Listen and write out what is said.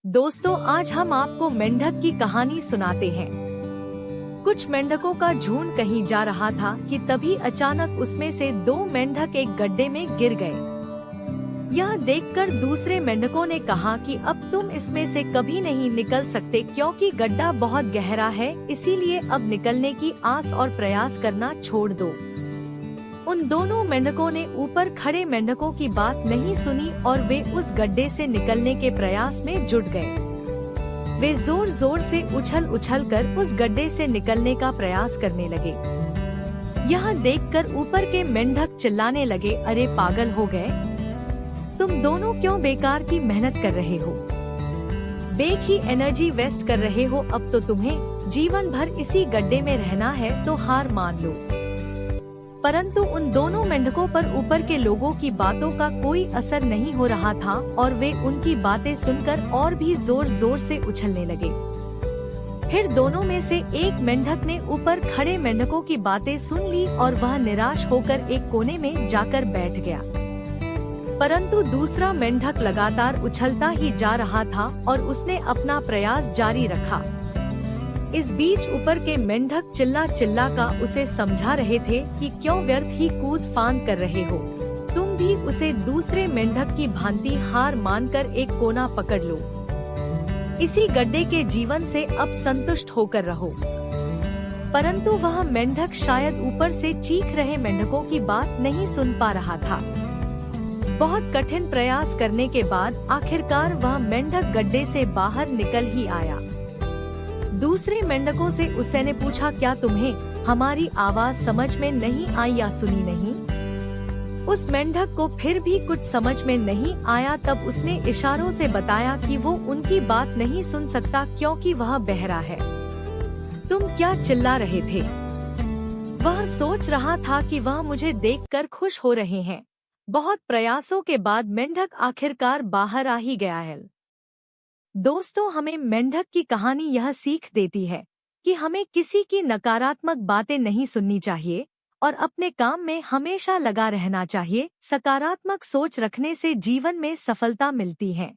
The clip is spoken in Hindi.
दोस्तों, आज हम आपको मेंढक की कहानी सुनाते हैं। कुछ मेंढकों का झुंड कहीं जा रहा था कि तभी अचानक उसमें से दो मेंढक एक गड्ढे में गिर गए। यह देखकर दूसरे मेंढकों ने कहा कि अब तुम इसमें से कभी नहीं निकल सकते क्योंकि गड्ढा बहुत गहरा है, इसीलिए अब निकलने की आस और प्रयास करना छोड़ दो। उन दोनों मेंढकों ने ऊपर खड़े मेंढकों की बात नहीं सुनी और वे उस गड्ढे से निकलने के प्रयास में जुट गए। वे जोर जोर से उछल उछल कर उस गड्ढे से निकलने का प्रयास करने लगे। यह देखकर ऊपर के मेंढक चिल्लाने लगे, अरे पागल हो गए, तुम दोनों क्यों बेकार की मेहनत कर रहे हो, बेक ही एनर्जी वेस्ट कर रहे हो। अब तो तुम्हें जीवन भर इसी गड्ढे में रहना है तो हार मान लो। परंतु उन दोनों मेंढकों पर ऊपर के लोगों की बातों का कोई असर नहीं हो रहा था और वे उनकी बातें सुनकर और भी जोर जोर से उछलने लगे। फिर दोनों में से एक मेंढक ने ऊपर खड़े मेंढकों की बातें सुन ली और वह निराश होकर एक कोने में जाकर बैठ गया। परंतु दूसरा मेंढक लगातार उछलता ही जा रहा था और उसने अपना प्रयास जारी रखा। इस बीच ऊपर के मेंढक चिल्ला चिल्ला का उसे समझा रहे थे कि क्यों व्यर्थ ही कूद फांद कर रहे हो, तुम भी उसे दूसरे मेंढक की भांति हार मानकर एक कोना पकड़ लो। इसी गड्ढे के जीवन से अब संतुष्ट होकर रहो। परंतु वह मेंढक शायद ऊपर से चीख रहे मेंढकों की बात नहीं सुन पा रहा था। बहुत कठिन प्रयास करने के बाद आखिरकार वह मेंढक गड्ढे से बाहर निकल ही आया। दूसरे मेंढकों से उसने पूछा, क्या तुम्हें हमारी आवाज समझ में नहीं आई या सुनी नहीं? उस मेंढक को फिर भी कुछ समझ में नहीं आया। तब उसने इशारों से बताया कि वो उनकी बात नहीं सुन सकता क्योंकि वह बहरा है। तुम क्या चिल्ला रहे थे? वह सोच रहा था कि वह मुझे देखकर खुश हो रहे हैं। बहुत प्रयासों के बाद मेंढक आखिरकार बाहर आ ही गया है। दोस्तों, हमें मेंढक की कहानी यह सीख देती है कि हमें किसी की नकारात्मक बातें नहीं सुननी चाहिए और अपने काम में हमेशा लगा रहना चाहिए। सकारात्मक सोच रखने से जीवन में सफलता मिलती है।